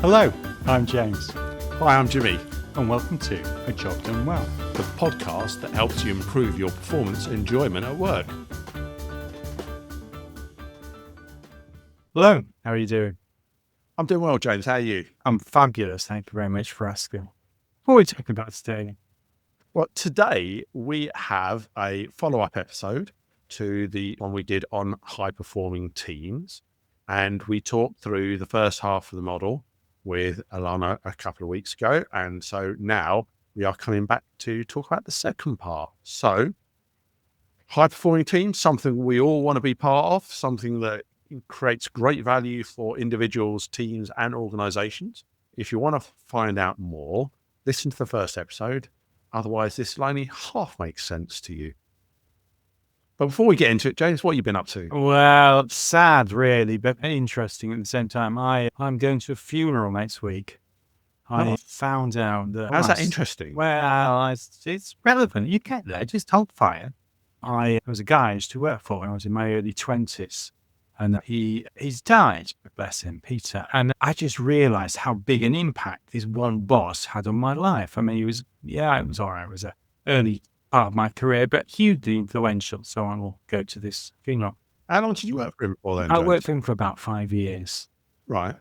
Hello, I'm James, Hi, I'm Jimmy, and welcome to A Job Done Well. the podcast that helps you improve your performance and enjoyment at work. Hello, how are you doing? I'm doing well, James. How are you? I'm fabulous, thank you very much for asking. What are we talking about today? Well, today we have a follow-up episode to the one we did on high-performing teams. And we talked through the first half of the model with Elana a couple of weeks ago. And so now we are coming back to talk about the second part. So high-performing teams, something we all want to be part of, something that creates great value for individuals, teams, and organizations. If you want to find out more, listen to the first episode. Otherwise, this will only half make sense to you. But before we get into it, James, what have you been up to? Well, sad really, but interesting at the same time. I'm going to a funeral next week. I found out that... How's that interesting? Well, it's relevant. You get there, just hold fire. There was a guy I used to work for when I was in my early 20s. And he's died, bless him, Peter. And I just realised how big an impact this one boss had on my life. I mean, it was all right. It was an early part of my career, but hugely influential. So I will go to this funeral. How long did you work for him for then, I James? worked for him for about 5 years. Right.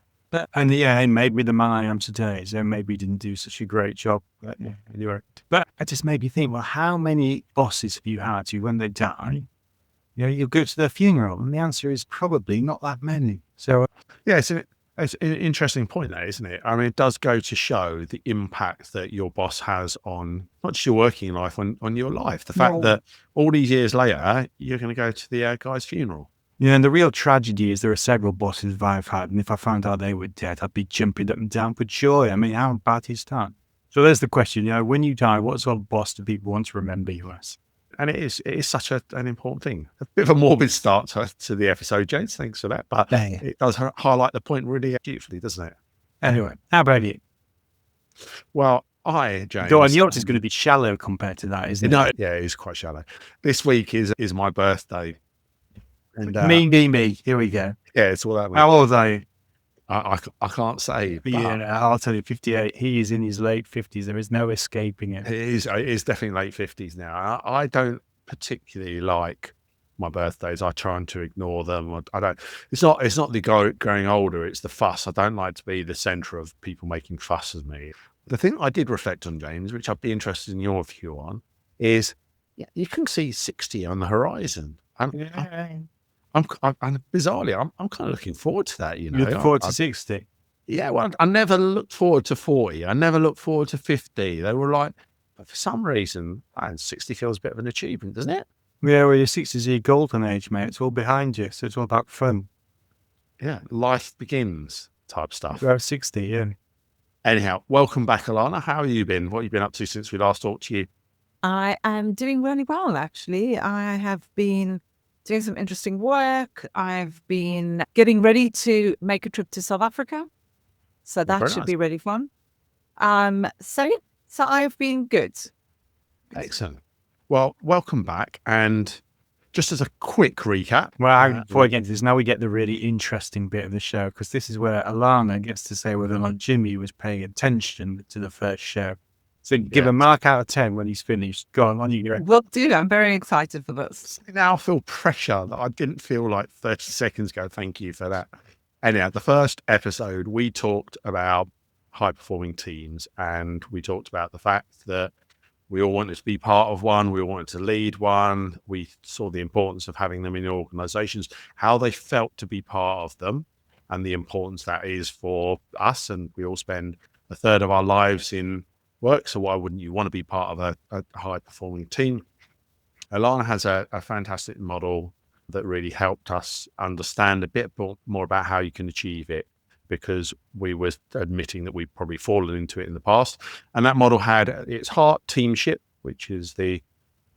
And it made me the man I am today. So maybe he didn't do such a great job. But it just made me think, well, how many bosses have you had who, when they die, you'll go to their funeral? And the answer is probably not that many. So, yeah, it's an interesting point there, isn't it? I mean, it does go to show the impact that your boss has on not just your working life, on your life. The fact that all these years later, you're going to go to the guy's funeral. Yeah, and the real tragedy is there are several bosses that I've had, and if I found out they were dead, I'd be jumping up and down for joy. I mean, how bad is that? So there's the question, when you die, what sort of boss do people want to remember you as? And it is such an important thing. A bit of a morbid start to the episode, James. Thanks for that. But it does highlight the point really beautifully, doesn't it? Anyway, how about you? Well, James. Go on, yours is going to be shallow compared to that, isn't it? No, yeah, it is quite shallow. This week is my birthday. And me. Here we go. Yeah, it's all that week. How old are you? I can't say. But I'll tell you, 58. He is in his late 50s. There is no escaping it. It is definitely late 50s now. I don't particularly like my birthdays. I try to ignore them. I don't. It's not the growing older. It's the fuss. I don't like to be the centre of people making fuss of me. The thing I did reflect on, James, which I'd be interested in your view on, is you can see 60 on the horizon. And bizarrely, I'm kind of looking forward to that. You look forward to 60? Yeah, well, I never looked forward to 40. I never looked forward to 50. They were like, but for some reason, 60 feels a bit of an achievement, doesn't it? Yeah, well, your 60s is your golden age, mate. It's all behind you, so it's all about fun. Yeah, life begins type stuff. You're 60, yeah. Anyhow, welcome back, Elana. How have you been? What have you been up to since we last talked to you? I am doing really well, actually. I have been doing some interesting work. I've been getting ready to make a trip to South Africa. So that should be really fun. So I've been good. Excellent. Well, welcome back. And just as a quick recap. Well, before we get into this, now we get the really interesting bit of the show, because this is where Elana gets to say whether or not Jimmy was paying attention to the first show. So give a mark out of 10 when he's finished. Go on you go. Will do. I'm very excited for this. Now I feel pressure that I didn't feel like 30 seconds ago. Thank you for that. Anyhow, the first episode, we talked about high-performing teams, and we talked about the fact that we all wanted to be part of one. We all wanted to lead one. We saw the importance of having them in organizations, how they felt to be part of them, and the importance that is for us. And we all spend a third of our lives in work, so why wouldn't you want to be part of a high-performing team? Elana has a fantastic model that really helped us understand a bit more about how you can achieve it, because we were admitting that we've probably fallen into it in the past. And that model had at its heart teamship, which is the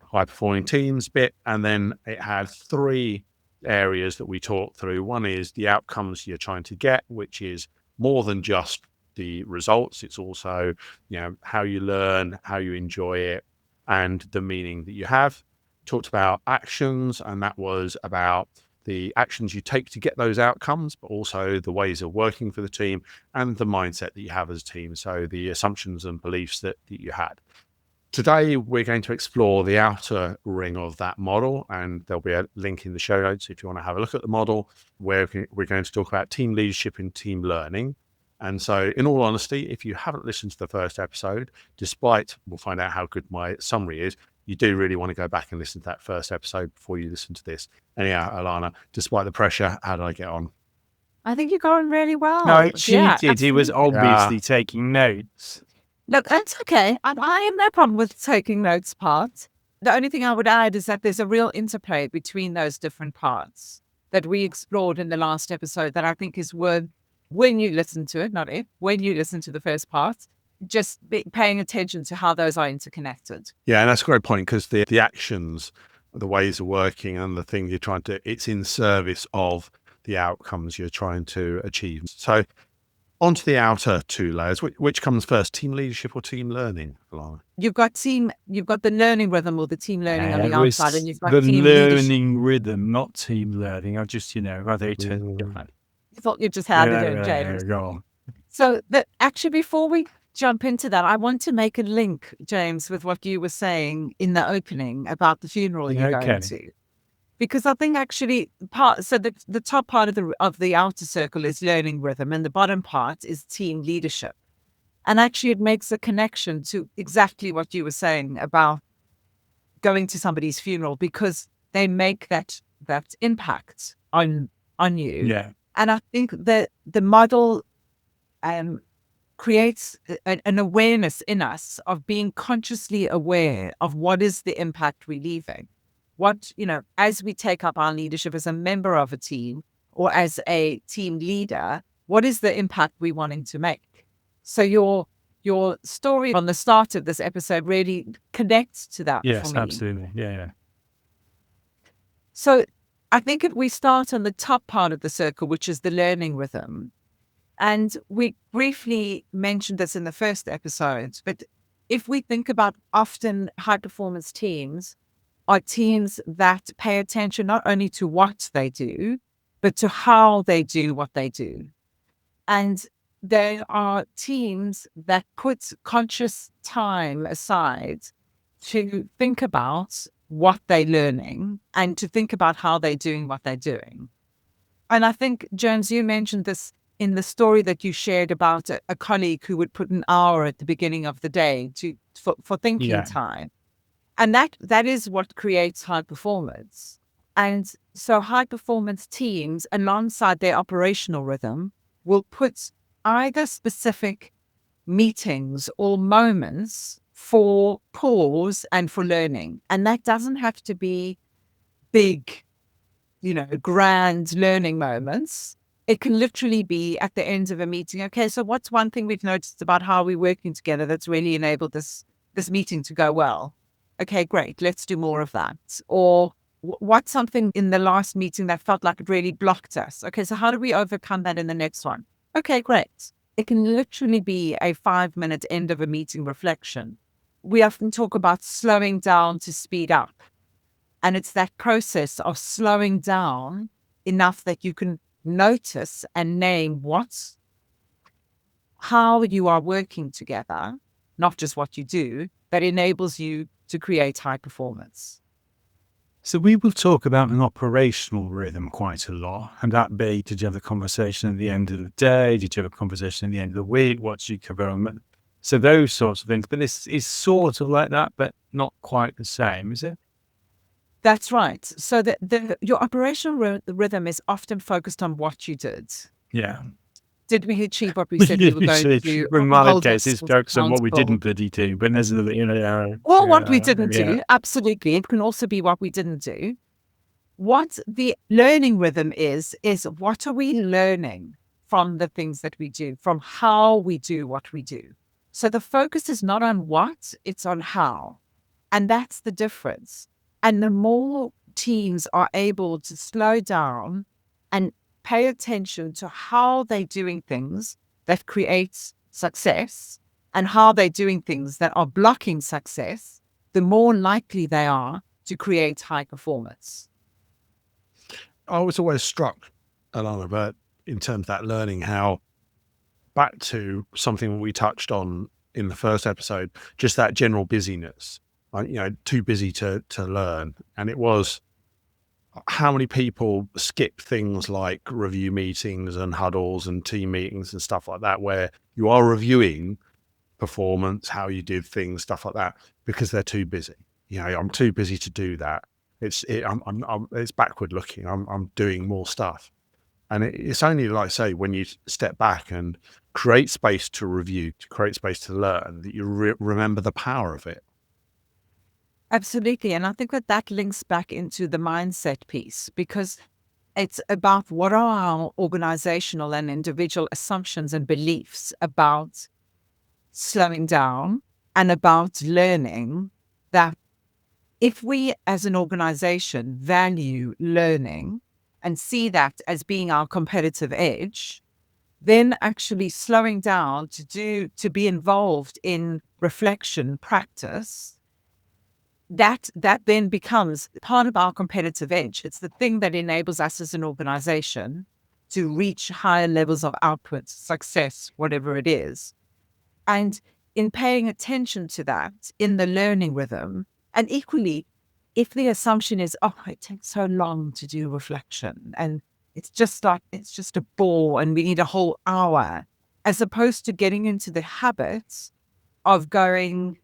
high-performing teams bit, and then it had 3 areas that we talked through. One is the outcomes you're trying to get, which is more than just the results. It's also, how you learn, how you enjoy it, and the meaning that you have. Talked about actions, and that was about the actions you take to get those outcomes, but also the ways of working for the team and the mindset that you have as a team. So the assumptions and beliefs that you had. Today, we're going to explore the outer ring of that model, and there'll be a link in the show notes if you want to have a look at the model, where we're going to talk about team leadership and team learning. And so, in all honesty, if you haven't listened to the first episode, despite we'll find out how good my summary is, you do really want to go back and listen to that first episode before you listen to this. Anyhow, Elana, despite the pressure, how did I get on? I think you're going really well. No, she did. Absolutely. He was obviously taking notes. Look, that's okay. I have no problem with taking notes part. The only thing I would add is that there's a real interplay between those different parts that we explored in the last episode that I think is worth, when you listen to it, not if, when you listen to the first part, just paying attention to how those are interconnected. Yeah, and that's a great point, because the actions, the ways of working and the thing you're trying to, it's in service of the outcomes you're trying to achieve. So onto the outer two layers. Which comes first, team leadership or team learning, Elana? You've got the learning rhythm or the team learning on the outside, and you've got the team learning leadership. rhythm, not team learning. I just, rather it. You thought you just had it in, James. Go on. So actually, before we jump into that, I want to make a link, James, with what you were saying in the opening about the funeral you're going to. Because I think actually the top part of the outer circle is learning rhythm, and the bottom part is team leadership. And actually it makes a connection to exactly what you were saying about going to somebody's funeral, because they make that impact on you. Yeah. And I think that the model creates an awareness in us of being consciously aware of what is the impact we're leaving. What, as we take up our leadership as a member of a team or as a team leader, what is the impact we're wanting to make? So your story on the start of this episode really connects to that. Yes, for me. absolutely. Yeah. So I think if we start on the top part of the circle, which is the learning rhythm, and we briefly mentioned this in the first episode, but if we think about often high performance teams are teams that pay attention not only to what they do, but to how they do what they do. And there are teams that put conscious time aside to think about what they're learning and to think about how they're doing what they're doing. And I think, Jones, you mentioned this in the story that you shared about a colleague who would put an hour at the beginning of the day for thinking time. And that is what creates high performance. And so high performance teams, alongside their operational rhythm, will put either specific meetings or moments for pause and for learning. And that doesn't have to be big, grand learning moments. It can literally be at the end of a meeting. Okay, so what's one thing we've noticed about how we're working together that's really enabled this meeting to go well? Okay, great. Let's do more of that. Or what's something in the last meeting that felt like it really blocked us? Okay, so how do we overcome that in the next one? Okay, great. It can literally be a 5-minute end of a meeting reflection. We often talk about slowing down to speed up. And it's that process of slowing down enough that you can notice and name how you are working together, not just what you do, that enables you to create high performance. So we will talk about an operational rhythm quite a lot. And that be, did you have a conversation at the end of the day? Did you have a conversation at the end of the week? What did you cover on? So those sorts of things. But this is sort of like that, but not quite the same, is it? That's right. So your operational rhythm is often focused on what you did. Yeah. Did we achieve what we said we were going to do? In my case, it's focused on what we didn't bloody do, but there's what we didn't do. Absolutely. It can also be what we didn't do. What the learning rhythm is what are we learning from the things that we do, from how we do what we do. So the focus is not on what, it's on how. And that's the difference. And the more teams are able to slow down and pay attention to how they're doing things that creates success and how they're doing things that are blocking success, the more likely they are to create high performance. I was always struck, Elana, but in terms of that learning, how back to something we touched on in the first episode, just that general busyness, too busy to learn. And it was how many people skip things like review meetings and huddles and team meetings and stuff like that, where you are reviewing performance, how you did things, stuff like that, because they're too busy. I'm too busy to do that. It's backward looking. I'm doing more stuff. And it's only, like I say, when you step back and create space to review, to create space to learn, that you remember the power of it. Absolutely. And I think that links back into the mindset piece, because it's about what are our organizational and individual assumptions and beliefs about slowing down and about learning, that if we as an organization value learning and see that as being our competitive edge, then actually slowing down to be involved in reflection practice, that then becomes part of our competitive edge. It's the thing that enables us as an organization to reach higher levels of output, success, whatever it is. And in paying attention to that in the learning rhythm, and equally, if the assumption is, oh, it takes so long to do reflection and it's just a bore and we need a whole hour, as opposed to getting into the habits of going,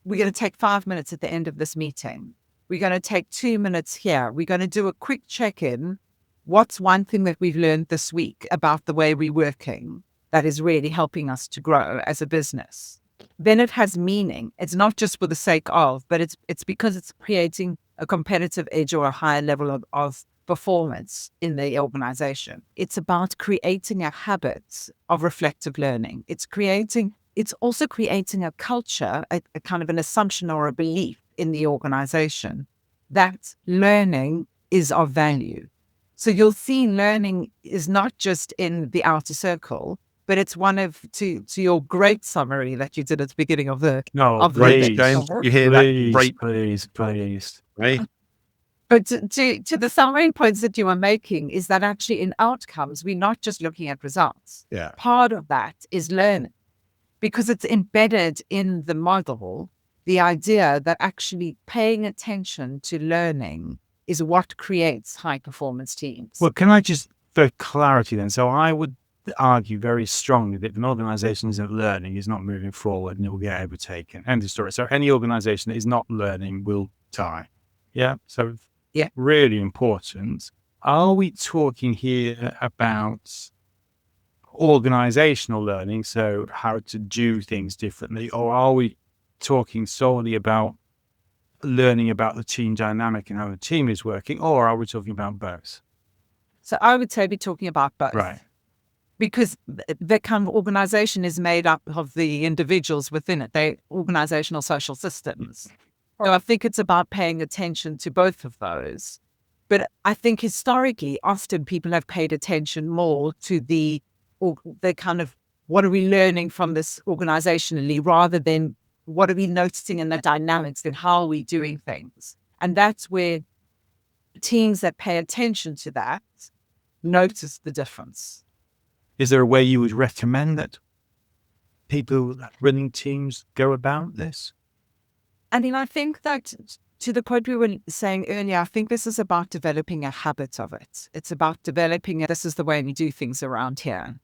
we're going to take 5 minutes at the end of this meeting. We're going to take 2 minutes here. We're going to do a quick check-in. What's one thing that we've learned this week about the way we're working that is really helping us to grow as a business? Then it has meaning. It's not just for the sake of, but it's because it's creating a competitive edge or a higher level of performance in the organization. It's about creating a habit of reflective learning. It's also creating a culture, a kind of an assumption or a belief in the organization that learning is of value. So you'll see learning is not just in the outer circle, but it's one of, to your great summary that you did at the beginning of the... No, Great, James. You hear that? Great. Please. Right? But to the summary points that you are making is that actually in outcomes, we're not just looking at results. Yeah. Part of that is learning, because it's embedded in the model, the idea that actually paying attention to learning is what creates high performance teams. Well, can I just, for clarity then, so I would argue very strongly that if an organization isn't learning, is not moving forward, and it will get overtaken. End of story. So any organization that is not learning will die. Yeah. So yeah, really important. Are we talking here about organizational learning, so how to do things differently, or are we talking solely about learning about the team dynamic and how the team is working, or are we talking about both? So I would say we're talking about both. Right. Because the kind of organization is made up of the individuals within it. They're organizational social systems. So I think it's about paying attention to both of those. But I think historically, often people have paid attention more to the kind of, what are we learning from this organizationally, rather than what are we noticing in the dynamics and how are we doing things. And that's where teams that pay attention to that notice the difference. Is there a way you would recommend that people running teams go about this? I mean, I think that, to the point we were saying earlier, I think this is about developing a habit of it. It's about developing it. This is the way we do things around here.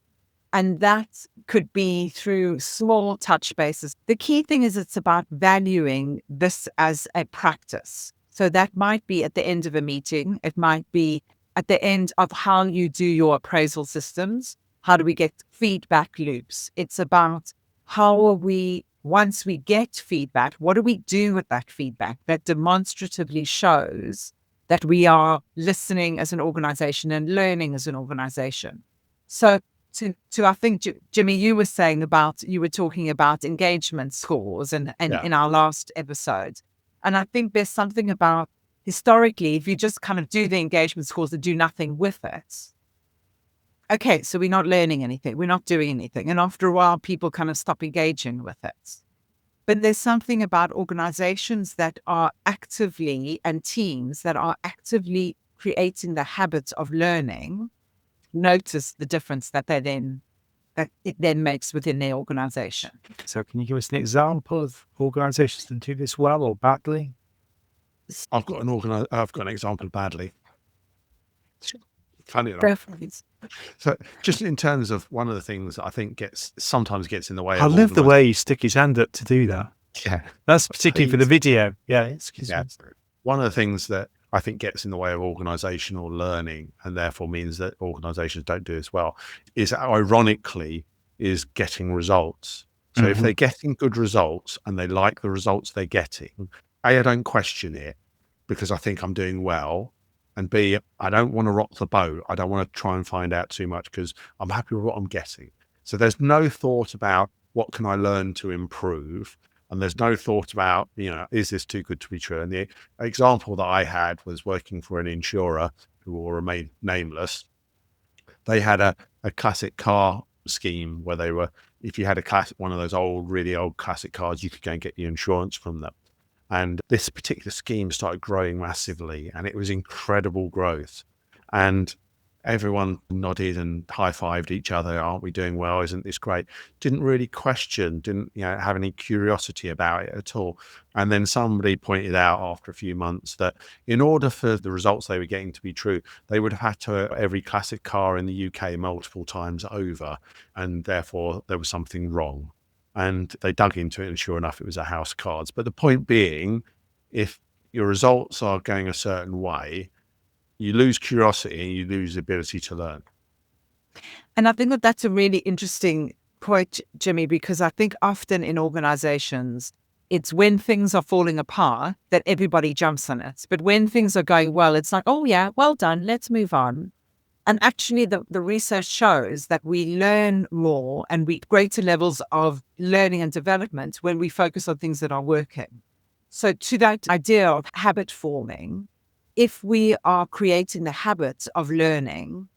And that could be through small touch bases. The key thing is it's about valuing this as a practice. So that might be at the end of a meeting. It might be at the end of how you do your appraisal systems. How do we get feedback loops? It's about how are we, once we get feedback, what do we do with that feedback that demonstratively shows that we are listening as an organization and learning as an organization? So to I think, Jimmy, you were talking about engagement scores and in our last episode. And I think there's something about, historically, if you just kind of do the engagement scores and do nothing with it, okay, so we're not learning anything. We're not doing anything. And after a while, people kind of stop engaging with it. But there's something about organizations that are actively, and teams that are actively creating the habits of learning, notice the difference that it then makes within their organization. So can you give us an example of organizations that do this well or badly? I've got an example badly. Funny enough. So just in terms of one of the things that I think sometimes gets in the way. I love the way you stick his hand up to do that. Yeah. That's particularly for the video. Yeah. Excuse me. One of the things that I think gets in the way of organizational learning, and therefore means that organizations don't do as well, is ironically getting results. So if they're getting good results and they like the results they're getting, A, I don't question it because I think I'm doing well. And B, I don't want to rock the boat. I don't want to try and find out too much because I'm happy with what I'm getting. So there's no thought about what can I learn to improve. And there's no thought about, is this too good to be true? And the example that I had was working for an insurer who will remain nameless. They had a classic car scheme where if you had one of those really old classic cars, you could go and get your insurance from them. And this particular scheme started growing massively, and it was incredible growth. And everyone nodded and high-fived each other. Aren't we doing well? Isn't this great? Didn't really question, didn't have any curiosity about it at all. And then somebody pointed out after a few months that in order for the results they were getting to be true, they would have had to every classic car in the UK multiple times over, and therefore there was something wrong. And they dug into it, and sure enough, it was a house of cards. But the point being, if your results are going a certain way, you lose curiosity and you lose the ability to learn. And I think that's a really interesting point, Jimmy, because I think often in organizations, it's when things are falling apart that everybody jumps on it. But when things are going well, it's like, oh yeah, well done, let's move on. And actually the research shows that we learn more and we greater levels of learning and development when we focus on things that are working. So to that idea of habit forming, if we are creating the habit of learning,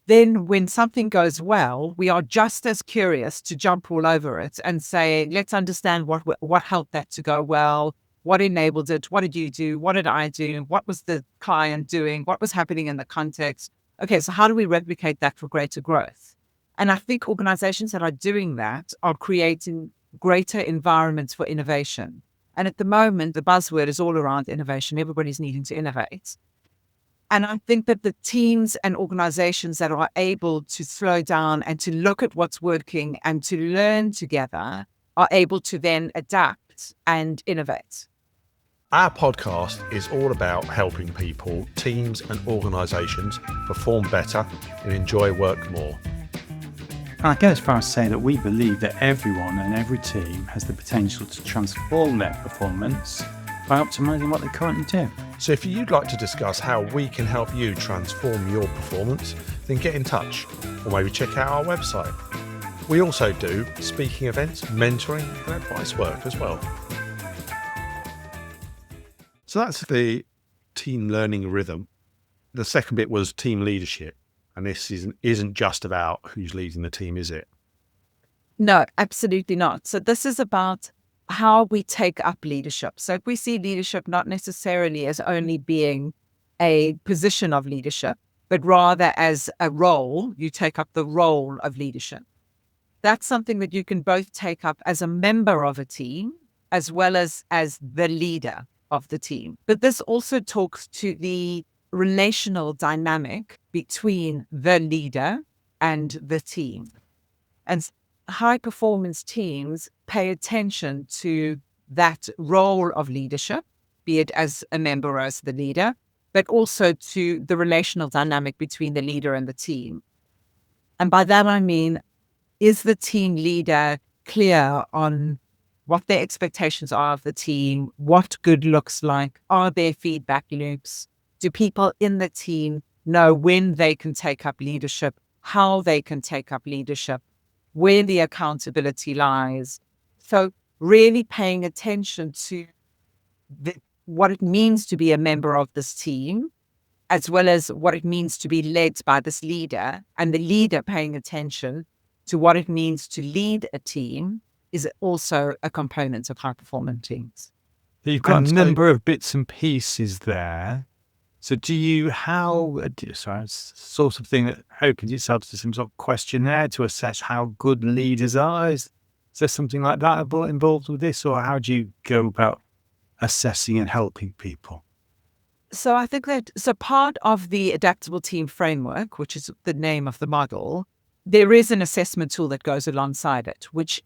then when something goes well, we are just as curious to jump all over it and say, let's understand what helped that to go well, what enabled it, what did you do, what did I do, what was the client doing, what was happening in the context. Okay, so how do we replicate that for greater growth? And I think organizations that are doing that are creating greater environments for innovation. And at the moment, the buzzword is all around innovation. Everybody's needing to innovate. And I think that the teams and organizations that are able to slow down and to look at what's working and to learn together are able to then adapt and innovate. Our podcast is all about helping people, teams and organisations perform better and enjoy work more. And I go as far as saying that we believe that everyone and every team has the potential to transform their performance by optimising what they currently do. So if you'd like to discuss how we can help you transform your performance, then get in touch or maybe check out our website. We also do speaking events, mentoring and advice work as well. So that's the team learning rhythm. The second bit was team leadership. And this isn't just about who's leading the team, is it? No, absolutely not. So this is about how we take up leadership. So if we see leadership not necessarily as only being a position of leadership, but rather as a role, you take up the role of leadership. That's something that you can both take up as a member of a team, as well as the leader of the team. But this also talks to the relational dynamic between the leader and the team. And high performance teams pay attention to that role of leadership, be it as a member or as the leader, but also to the relational dynamic between the leader and the team. And by that, I mean, is the team leader clear on what their expectations are of the team, what good looks like, are there feedback loops? Do people in the team know when they can take up leadership, how they can take up leadership, where the accountability lies? So really paying attention to what it means to be a member of this team, as well as what it means to be led by this leader, and the leader paying attention to what it means to lead a team is also a component of high-performing teams. You've got a number of bits and pieces there. So do you, sorry, sort of thing that opens yourself to some sort of questionnaire to assess how good leaders are? Is there something like that involved with this, or how do you go about assessing and helping people? So I think that, so part of the Adaptable Team Framework, which is the name of the model, there is an assessment tool that goes alongside it, which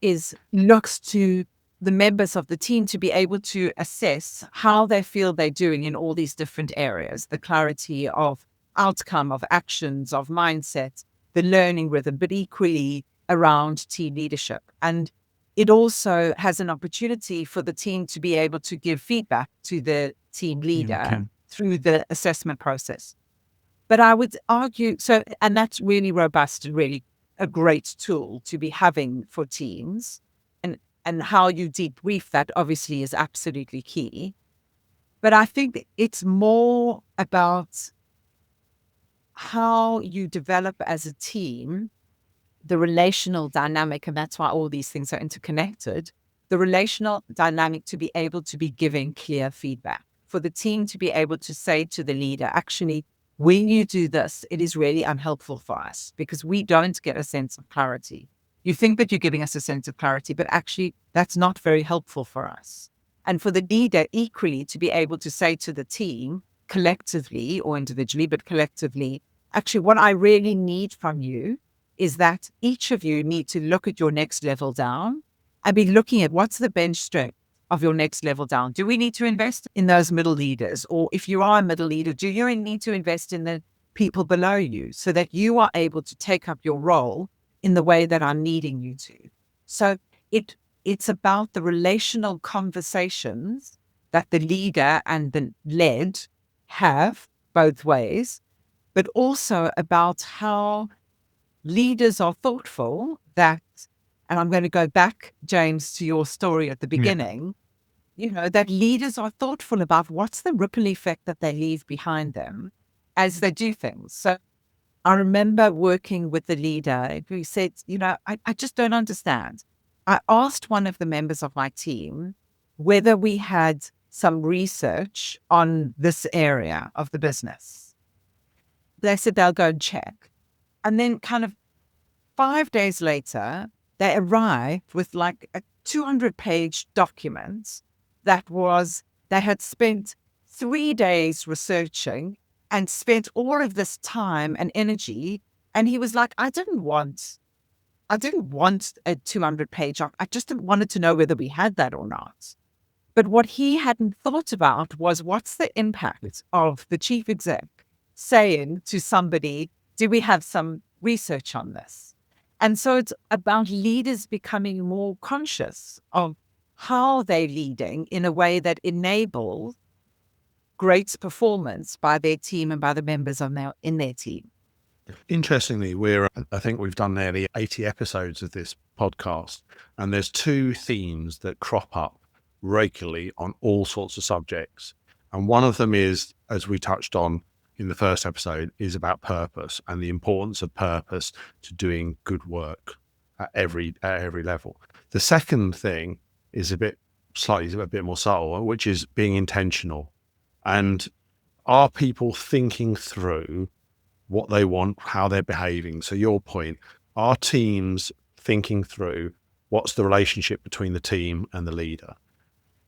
looks to the members of the team to be able to assess how they feel they're doing in all these different areas, the clarity of outcome, of actions, of mindset, the learning rhythm, but equally around team leadership. And it also has an opportunity for the team to be able to give feedback to the team leader through the assessment process. But I would argue, and that's really robust and really a great tool to be having for teams. And how you debrief that obviously is absolutely key. But I think it's more about how you develop as a team, the relational dynamic, and that's why all these things are interconnected, the relational dynamic to be able to be giving clear feedback, for the team to be able to say to the leader, actually, when you do this, it is really unhelpful for us because we don't get a sense of clarity. You think that you're giving us a sense of clarity, but actually that's not very helpful for us. And for the leader equally to be able to say to the team collectively or individually, but collectively, actually what I really need from you is that each of you need to look at your next level down and be looking at what's the bench strength of your next level down. Do we need to invest in those middle leaders? Or if you are a middle leader, do you need to invest in the people below you so that you are able to take up your role in the way that I'm needing you to? So it's about the relational conversations that the leader and the led have both ways, but also about how leaders are thoughtful that, and I'm going to go back, James, to your story at the beginning, that leaders are thoughtful about what's the ripple effect that they leave behind them as they do things. So I remember working with the leader who said, I just don't understand. I asked one of the members of my team whether we had some research on this area of the business. They said they'll go and check. And then kind of 5 days later, they arrived with like a 200-page document they had spent 3 days researching and spent all of this time and energy. And he was like, I didn't want a 200-page. I just wanted to know whether we had that or not. But what he hadn't thought about was what's the impact of the chief exec saying to somebody, do we have some research on this? And so it's about leaders becoming more conscious of how they're leading in a way that enables great performance by their team and by the members in their team. Interestingly, I think we've done nearly 80 episodes of this podcast, and there's two themes that crop up regularly on all sorts of subjects. And one of them is, as we touched on in the first episode, is about purpose and the importance of purpose to doing good work at every level. The second thing is a bit more subtle, which is being intentional. And are people thinking through what they want, how they're behaving? So your point, are teams thinking through what's the relationship between the team and the leader?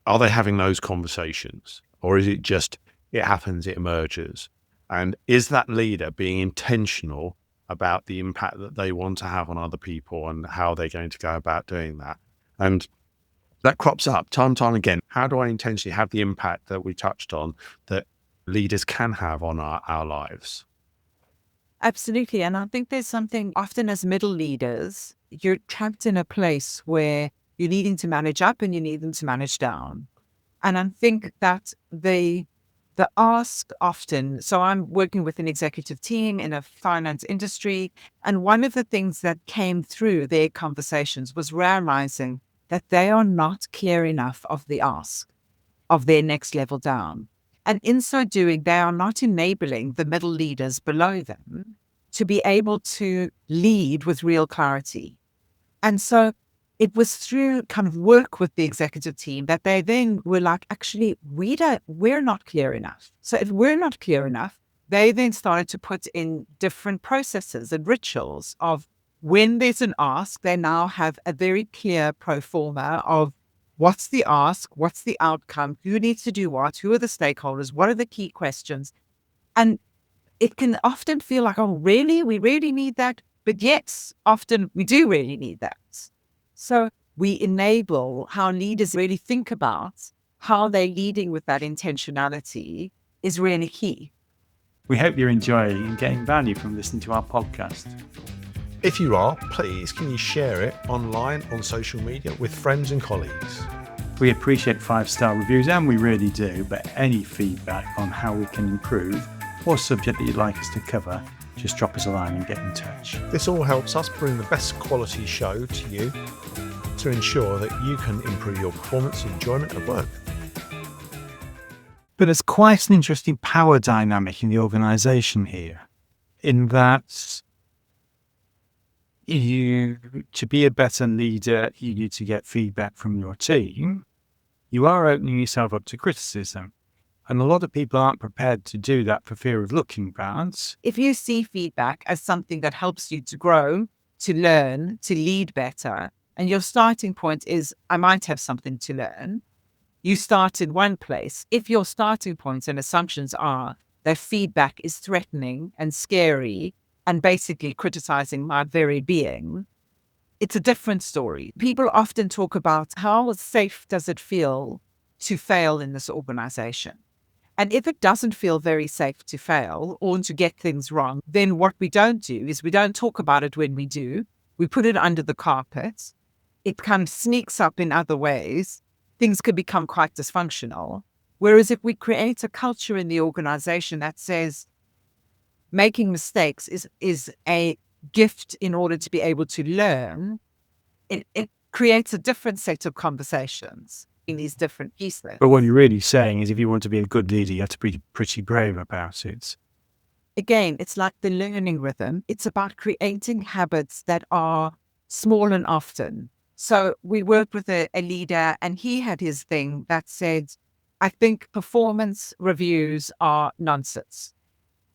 Are they having those conversations? Or is it just, it happens, it emerges? And is that leader being intentional about the impact that they want to have on other people and how they're going to go about doing that? And that crops up time and time again. How do I intentionally have the impact that we touched on that leaders can have on our lives? Absolutely. And I think there's something often as middle leaders, you're trapped in a place where you're needing to manage up and you need them to manage down. And I think that the ask often, so I'm working with an executive team in a finance industry, and one of the things that came through their conversations was realizing that they are not clear enough of the ask of their next level down. And in so doing, they are not enabling the middle leaders below them to be able to lead with real clarity. And so it was through kind of work with the executive team that they then were like, actually, we're not clear enough. So if we're not clear enough, they then started to put in different processes and rituals of when there's an ask, they now have a very clear pro forma of what's the ask, what's the outcome, who needs to do what, who are the stakeholders, what are the key questions. And it can often feel like, oh, really? We really need that? But yes, often we do really need that. So we enable how leaders really think about how they're leading with that intentionality is really key. We hope you're enjoying and getting value from listening to our podcast. If you are, please can you share it online on social media with friends and colleagues? We appreciate 5-star reviews, and we really do, but any feedback on how we can improve or subject that you'd like us to cover, just drop us a line and get in touch. This all helps us bring the best quality show to you to ensure that you can improve your performance and enjoyment at work. But there's quite an interesting power dynamic in the organisation here, in that to be a better leader, you need to get feedback from your team. You are opening yourself up to criticism. And a lot of people aren't prepared to do that for fear of looking bad. If you see feedback as something that helps you to grow, to learn, to lead better, and your starting point is, I might have something to learn, you start in one place. If your starting points and assumptions are that feedback is threatening and scary and basically criticizing my very being, it's a different story. People often talk about how safe does it feel to fail in this organization? And if it doesn't feel very safe to fail or to get things wrong, then what we don't do is we don't talk about it when we do. We put it under the carpet. It kind of sneaks up in other ways. Things could become quite dysfunctional. Whereas if we create a culture in the organization that says making mistakes is a gift in order to be able to learn, it creates a different set of conversations in these different pieces. But what you're really saying is if you want to be a good leader, you have to be pretty brave about it. Again, it's like the learning rhythm. It's about creating habits that are small and often. So we worked with a leader and he had his thing that said, I think performance reviews are nonsense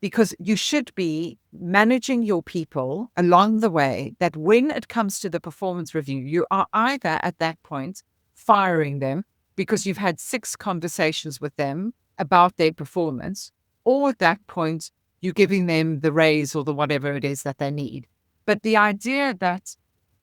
because you should be managing your people along the way that when it comes to the performance review, you are either at that point firing them because you've had 6 conversations with them about their performance, or at that point, you're giving them the raise or the whatever it is that they need. But the idea that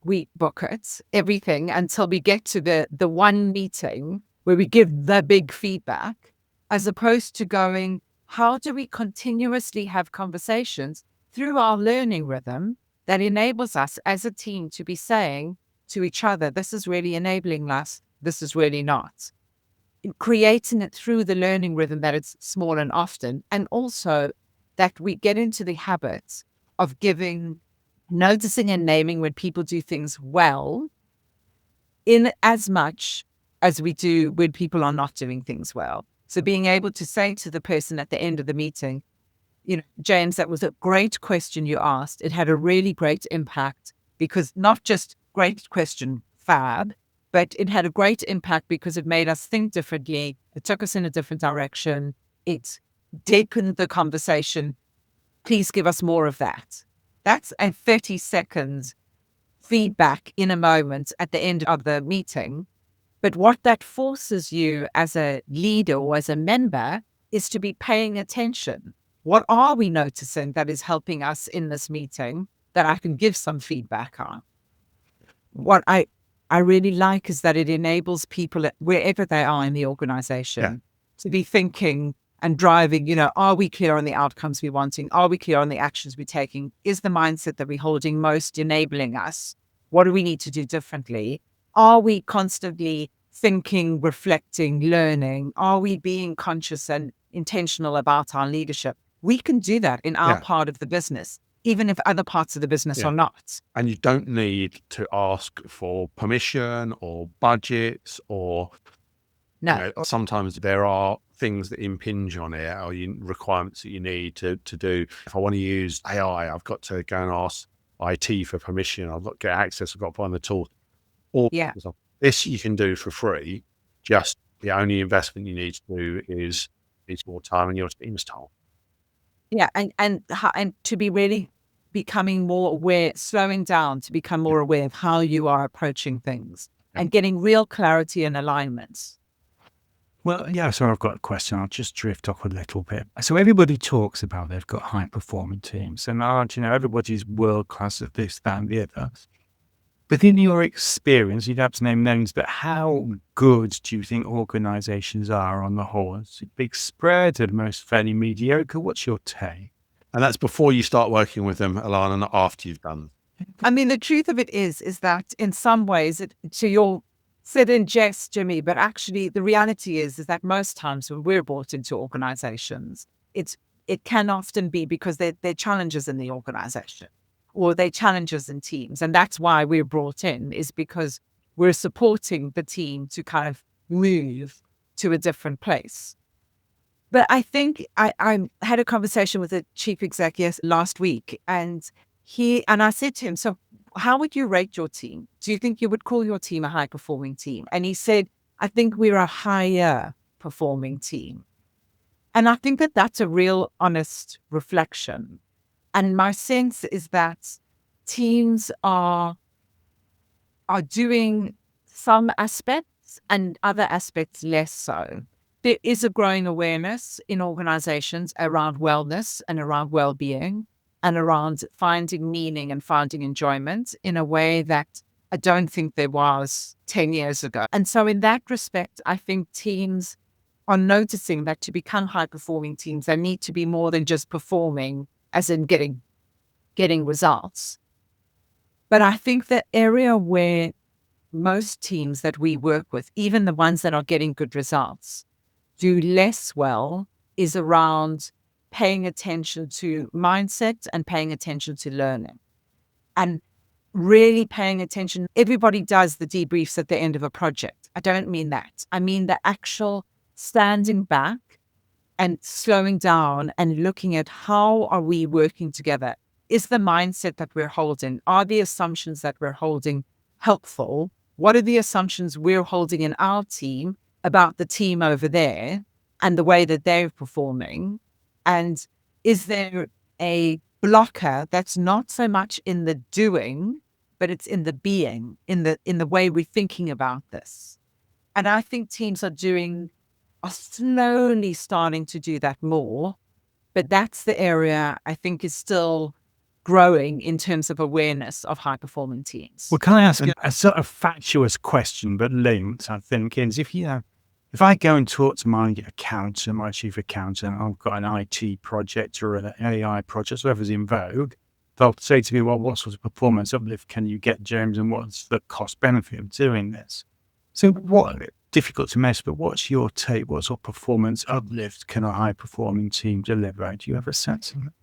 we book it, everything, until we get to the one meeting where we give the big feedback, as opposed to going, how do we continuously have conversations through our learning rhythm that enables us as a team to be saying to each other, this is really enabling us, this is really not. Creating it through the learning rhythm that it's small and often, and also that we get into the habits of noticing and naming when people do things well in as much as we do when people are not doing things well. So being able to say to the person at the end of the meeting, James, that was a great question you asked. It had a really great impact because not just great question, fab, but it had a great impact because it made us think differently. It took us in a different direction. It deepened the conversation. Please give us more of that. That's a 30 seconds feedback in a moment at the end of the meeting. But what that forces you as a leader or as a member is to be paying attention. What are we noticing that is helping us in this meeting that I can give some feedback on? What I really like is that it enables people wherever they are in the organization to be thinking and driving, are we clear on the outcomes we're wanting? Are we clear on the actions we're taking? Is the mindset that we're holding most enabling us? What do we need to do differently? Are we constantly thinking, reflecting, learning? Are we being conscious and intentional about our leadership? We can do that in our part of the business, even if other parts of the business are not. And you don't need to ask for permission or budgets or... No. Sometimes there are things that impinge on it or requirements that you need to do. If I want to use AI, I've got to go and ask IT for permission. I've got to get access. I've got to find the tool. Or Yeah. this you can do for free. Just the only investment you need to do is more time and your team's time. Yeah. And to be really becoming more aware, slowing down to become more aware of how you are approaching things and getting real clarity and alignment. Well, yeah, so I've got a question. I'll just drift off a little bit. So everybody talks about they've got high-performing teams and everybody's world-class at this, that, and the other. But in your experience, you'd have to name names, but how good do you think organizations are on the whole? Is it a big spread or most fairly mediocre? What's your take? And that's before you start working with them, Elana, not after you've done. I mean, the truth of it is that in some ways, to your said in jest, Jimmy, but actually the reality is that most times when we're brought into organizations, it can often be because they're challenges in the organization or they're challenges in teams. And that's why we're brought in, is because we're supporting the team to kind of move to a different place. But I think I had a conversation with a chief executive last week, and I said to him, so how would you rate your team? Do you think you would call your team a high performing team? And he said, I think we're a higher performing team. And I think that that's a real honest reflection. And my sense is that teams are doing some aspects and other aspects less so. There is a growing awareness in organizations around wellness and around well-being and around finding meaning and finding enjoyment in a way that I don't think there was 10 years ago. And so in that respect, I think teams are noticing that to become high-performing teams, they need to be more than just performing, as in getting results. But I think the area where most teams that we work with, even the ones that are getting good results, do less well is around paying attention to mindset and paying attention to learning and really paying attention. Everybody does the debriefs at the end of a project. I don't mean that. I mean the actual standing back and slowing down and looking at how are we working together? Is the mindset that we're holding, are the assumptions that we're holding helpful? What are the assumptions we're holding in our team about the team over there and the way that they're performing? And is there a blocker that's not so much in the doing, but it's in the being, in the way we're thinking about this? And I think teams are slowly starting to do that more, but that's the area I think is still growing in terms of awareness of high-performing teams. Well, can I ask a sort of fatuous question, but linked, I think, is if I go and talk to my accountant, my chief accountant, I've got an IT project or an AI project, whatever's in vogue, they'll say to me, well, what sort of performance uplift can you get, James, and what's the cost benefit of doing this? So difficult to measure, but what's your take? What sort of performance uplift can a high-performing team deliver? Do you have a sense of it?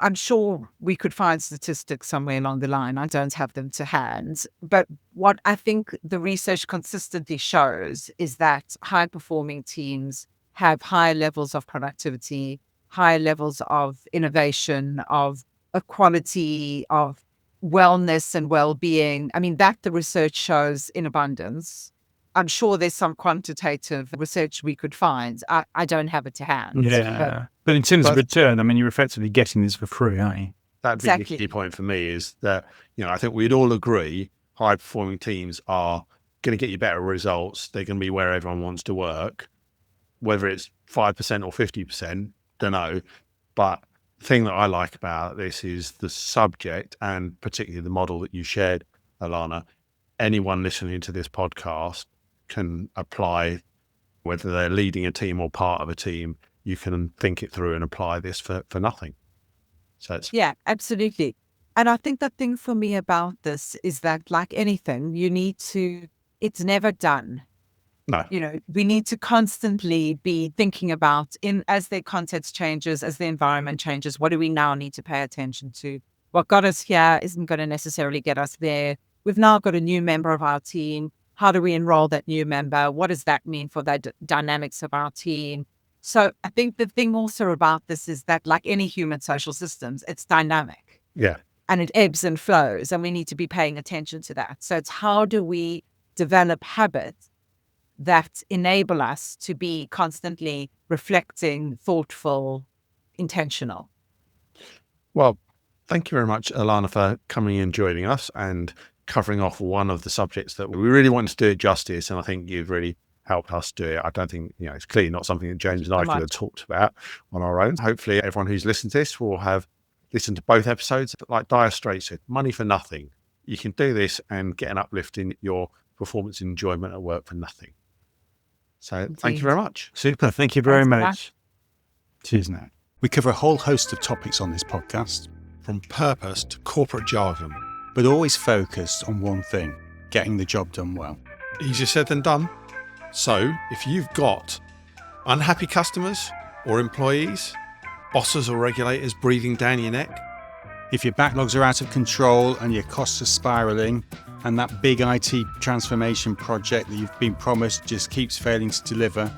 I'm sure we could find statistics somewhere along the line. I don't have them to hand. But what I think the research consistently shows is that high-performing teams have higher levels of productivity, higher levels of innovation, of equality, of wellness and well-being. I mean, that the research shows in abundance. I'm sure there's some quantitative research we could find. I don't have it to hand. Yeah. But in terms of return, I mean, you're effectively getting this for free, aren't you? That'd be the key point for me is that, I think we'd all agree high performing teams are going to get you better results. They're going to be where everyone wants to work, whether it's 5% or 50%, don't know. But the thing that I like about this is the subject and particularly the model that you shared, Elana. Anyone listening to this podcast can apply, whether they're leading a team or part of a team, you can think it through and apply this for nothing. So yeah, absolutely. And I think the thing for me about this is that, like anything, it's never done. No. We need to constantly be thinking about, as their context changes, as the environment changes, what do we now need to pay attention to? What got us here isn't going to necessarily get us there. We've now got a new member of our team. How do we enroll that new member? What does that mean for the dynamics of our team? So I think the thing also about this is that, like any human social systems, it's dynamic. Yeah. and it ebbs and flows, and we need to be paying attention to that. So it's how do we develop habits that enable us to be constantly reflecting, thoughtful, intentional. Well, thank you very much, Elana, for coming and joining us and covering off one of the subjects that we really wanted to do it justice. And I think you've really helped us do it. I don't think, it's clearly not something that James and I could have talked about on our own. Hopefully everyone who's listened to this will have listened to both episodes. But like Dire Straits said, money for nothing. You can do this and get an uplift in your performance and enjoyment at work for nothing. So thank you very much. Super. Thank you very Thanks, much. Cheers now. We cover a whole host of topics on this podcast, From purpose to corporate jargon. but always focused on one thing, getting the job done well. Easier said than done. So if you've got unhappy customers or employees, bosses or regulators breathing down your neck, If your backlogs are out of control and your costs are spiraling, and that big IT transformation project that you've been promised just keeps failing to deliver,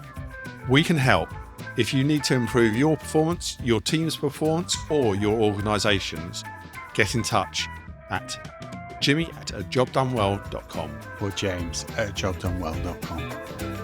we can help. If you need to improve your performance, your team's performance, or your organisation's, get in touch at jimmy@ajobdonewell.com. or James@jobdonewell.com.